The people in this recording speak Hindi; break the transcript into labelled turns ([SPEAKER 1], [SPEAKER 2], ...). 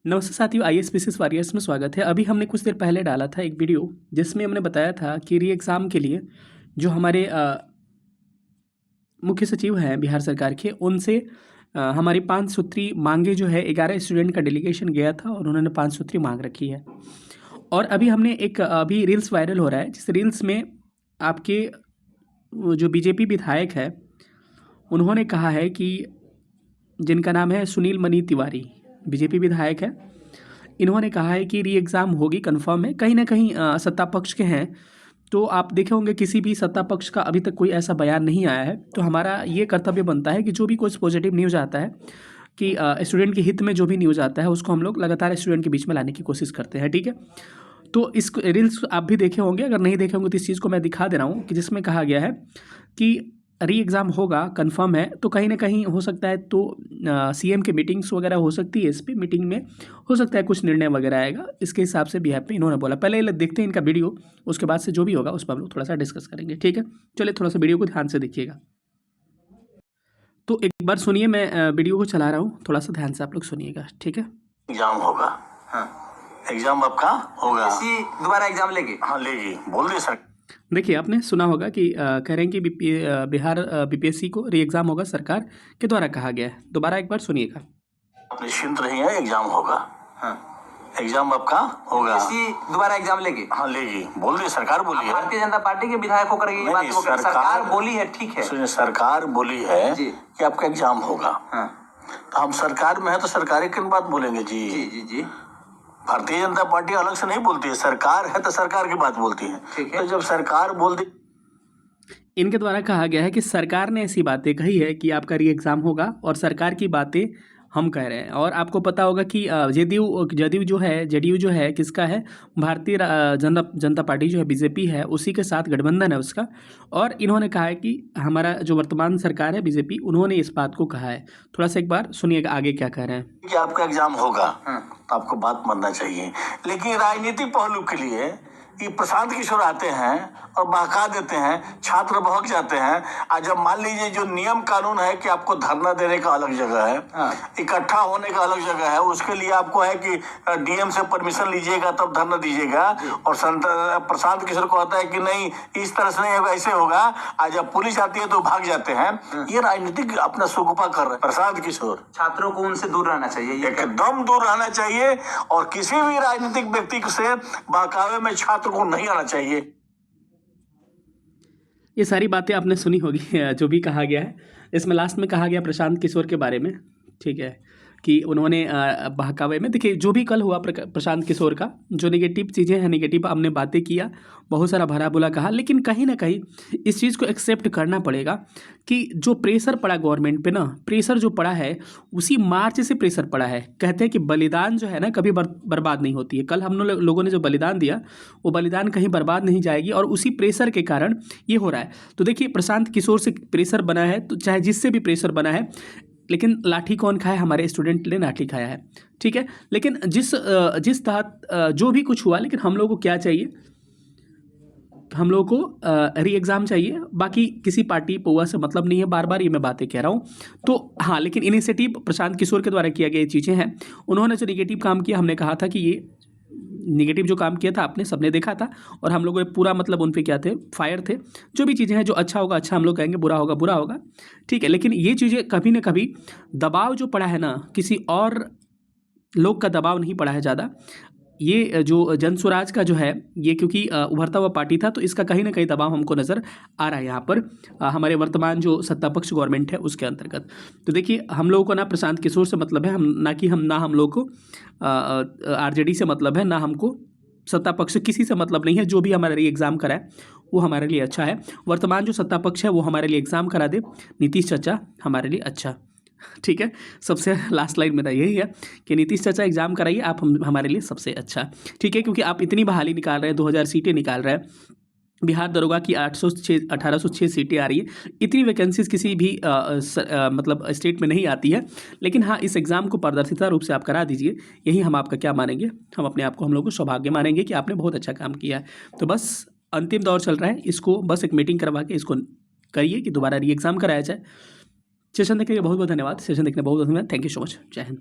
[SPEAKER 1] नमस्ते साथियों, आईएएस वॉरियर्स में स्वागत है। अभी हमने कुछ देर पहले डाला था एक वीडियो जिसमें हमने बताया था कि री एग्ज़ाम के लिए जो हमारे मुख्य सचिव हैं बिहार सरकार के, उनसे हमारी 5 सूत्री मांगे जो है 11 स्टूडेंट का डेलीगेशन गया था और उन्होंने 5 सूत्री मांग रखी है। और अभी हमने एक अभी रील्स वायरल हो रहा है, जिस रील्स में आपके जो बीजेपी विधायक है उन्होंने कहा है कि जिनका नाम है सुनील मनी तिवारी, बीजेपी विधायक है, इन्होंने कहा है कि री एग्ज़ाम होगी, कंफर्म है। कहीं ना कहीं सत्ता पक्ष के हैं, तो आप देखे होंगे किसी भी सत्ता पक्ष का अभी तक कोई ऐसा बयान नहीं आया है। तो हमारा ये कर्तव्य बनता है कि जो भी कुछ पॉजिटिव न्यूज़ आता है कि स्टूडेंट के हित में जो भी न्यूज़ आता है उसको हम लोग लगातार स्टूडेंट के बीच में लाने की कोशिश करते हैं, ठीक है। तो इस रील्स आप भी देखे होंगे, अगर नहीं देखे होंगे तो इस चीज़ को मैं दिखा दे रहा हूँ कि जिसमें कहा गया है कि री एग्ज़ाम होगा, कंफर्म है। तो कहीं ना कहीं हो सकता है तो सीएम के मीटिंग्स वगैरह हो सकती है, इस पर मीटिंग में हो सकता है कुछ निर्णय वगैरह आएगा, इसके हिसाब से बिहार पे इन्होंने बोला। पहले ये देखते हैं इनका वीडियो, उसके बाद से जो भी होगा उस पर हम लोग थोड़ा सा डिस्कस करेंगे, ठीक है। चलिए थोड़ा सा वीडियो को ध्यान से देखिएगा। तो एक बार सुनिए, मैं वीडियो को चला रहा हूँ, थोड़ा सा ध्यान से आप लोग सुनिएगा, ठीक है।
[SPEAKER 2] एग्जाम होगा, हाँ एग्जाम आपका होगा,
[SPEAKER 3] इसी दोबारा एग्जाम लेगी,
[SPEAKER 2] हाँ लेगी, बोल दे सर।
[SPEAKER 1] देखिए, आपने सुना होगा कि कह रहे हैं कि बिहार बीपीएससी को री एग्ज़ाम होगा, सरकार के द्वारा कहा गया है। दोबारा एक बार सुनिएगा।
[SPEAKER 2] आप निश्चिंत रहिए, एग्जाम होगा, हाँ एग्जाम आपका होगा,
[SPEAKER 3] इसी दोबारा एग्जाम लेगी,
[SPEAKER 2] हाँ लेगी, बोल दे सरकार बोली है।
[SPEAKER 3] भारतीय जनता पार्टी के विधायक होकर ये बात को सरकार बोली है, ठीक है।
[SPEAKER 2] सुनिए, सरकार बोली है कि आपका एग्जाम होगा, हाँ तो हम सरकार में है तो सरकारी किन बात बोलेंगे जी।
[SPEAKER 3] जी जी जी,
[SPEAKER 2] भारतीय जनता पार्टी अलग से नहीं बोलती है, सरकार है तो सरकार की बात बोलती है, ठीक है। तो जब सरकार बोल दी,
[SPEAKER 1] इनके द्वारा कहा गया है कि सरकार ने ऐसी बातें कही है कि आपका री एग्ज़ाम होगा और सरकार की बातें हम कह रहे हैं। और आपको पता होगा कि जदयू जो है किसका है, भारतीय जनता पार्टी जो है बीजेपी है, उसी के साथ गठबंधन है उसका। और इन्होंने कहा है कि हमारा जो वर्तमान सरकार है बीजेपी, उन्होंने इस बात को कहा है। थोड़ा सा एक बार सुनिएगा आगे क्या कह रहे हैं
[SPEAKER 2] कि आपका एग्जाम होगा, तो आपको बात मानना चाहिए। लेकिन राजनीतिक पहलू के लिए ये प्रशांत किशोर आते हैं और बहका देते हैं, छात्र बहक जाते हैं। आज जब मान लीजिए जो नियम कानून है कि आपको धरना देने का अलग जगह है, इकट्ठा होने का अलग जगह है, उसके लिए आपको है कि डीएम से परमिशन लीजिएगा तब धरना दीजिएगा। और प्रशांत किशोर को आता है कि नहीं इस तरह से नहीं होगा, ऐसे होगा। आज जब पुलिस आती है तो भाग जाते हैं। ये राजनीतिक अपना सुगुपा कर रहे हैं प्रशांत किशोर।
[SPEAKER 3] छात्रों को उनसे दूर रहना चाहिए,
[SPEAKER 2] एकदम दूर रहना चाहिए, और किसी भी राजनीतिक व्यक्ति से बहकावे में छात्र को नहीं आना चाहिए।
[SPEAKER 1] ये सारी बातें आपने सुनी होगी जो भी कहा गया है। इसमें लास्ट में कहा गया प्रशांत किशोर के बारे में, ठीक है, कि उन्होंने बहकावे में, देखिए जो भी कल हुआ प्रशांत किशोर का, जो नेगेटिव चीज़ें हैं, नेगेटिव हमने बातें किया, बहुत सारा भला बुरा कहा, लेकिन कहीं ना कहीं इस चीज़ को एक्सेप्ट करना पड़ेगा कि जो प्रेशर पड़ा गवर्नमेंट पे ना, प्रेशर जो पड़ा है उसी मार्च से प्रेशर पड़ा है। कहते हैं कि बलिदान जो है ना कभी बर्बाद नहीं होती है। कल हम लोगों ने जो बलिदान दिया वो बलिदान कहीं बर्बाद नहीं जाएगी, और उसी प्रेशर के कारण ये हो रहा है। तो देखिए, प्रशांत किशोर से प्रेशर बना है, तो चाहे जिससे भी प्रेशर बना है, लेकिन लाठी कौन खाया, हमारे स्टूडेंट ने लाठी खाया है, ठीक है। लेकिन जिस तहत जो भी कुछ हुआ, लेकिन हम लोगों को क्या चाहिए, हम लोगों को री एग्ज़ाम चाहिए। बाकी किसी पार्टी पौवा से मतलब नहीं है, बार बार ये मैं बातें कह रहा हूँ। तो हाँ, लेकिन इनिशिएटिव प्रशांत किशोर के द्वारा किया गया चीज़ें हैं। उन्होंने जो निगेटिव काम किया, हमने कहा था कि ये निगेटिव जो काम किया था आपने सबने देखा था, और हम लोगों ने पूरा मतलब उन पे क्या थे, फायर थे। जो भी चीज़ें हैं, जो अच्छा होगा अच्छा हम लोग कहेंगे, बुरा होगा बुरा होगा, ठीक है। लेकिन ये चीज़ें कभी ना कभी दबाव जो पड़ा है ना, किसी और लोग का दबाव नहीं पड़ा है ज़्यादा। ये जो जनस्वराज का जो है, ये क्योंकि उभरता हुआ पार्टी था, तो इसका कहीं ना कहीं दबाव हमको नज़र आ रहा है यहाँ पर हमारे वर्तमान जो सत्ता पक्ष गवर्नमेंट है उसके अंतर्गत। तो देखिए, हम लोगों को ना प्रशांत किशोर से मतलब है, हम लोग को आरजेडी से मतलब है, ना हमको सत्ता पक्ष किसी से मतलब नहीं है। जो भी हमारे लिए एग्ज़ाम कराए वो हमारे लिए अच्छा है। वर्तमान जो सत्ता पक्ष है वो हमारे लिए एग्ज़ाम करा दे, नीतीश चाचा हमारे लिए अच्छा, ठीक है। सबसे लास्ट लाइन मेरा यही है कि नीतीश चाचा एग्ज़ाम कराइए आप, हमारे लिए सबसे अच्छा, ठीक है। क्योंकि आप इतनी बहाली निकाल रहे हैं, 2000 सीटें निकाल रहे हैं, बिहार दरोगा की 1806 सीटें आ रही है। इतनी वैकेंसीज किसी भी मतलब स्टेट में नहीं आती है। लेकिन हाँ, इस एग्ज़ाम को पारदर्शिता रूप से आप करा दीजिए, यही हम आपका क्या मानेंगे, हम अपने आप को, हम लोग को सौभाग्य मानेंगे कि आपने बहुत अच्छा काम किया है। तो बस अंतिम दौर चल रहा है, इसको बस एक मीटिंग करवा के इसको करिए कि दोबारा री एग्ज़ाम कराया जाए। सेशन देखने के लिए बहुत बहुत धन्यवाद। सेशन देखने बहुत बहुत धन्यवाद। Thank you so much. जय हिंद।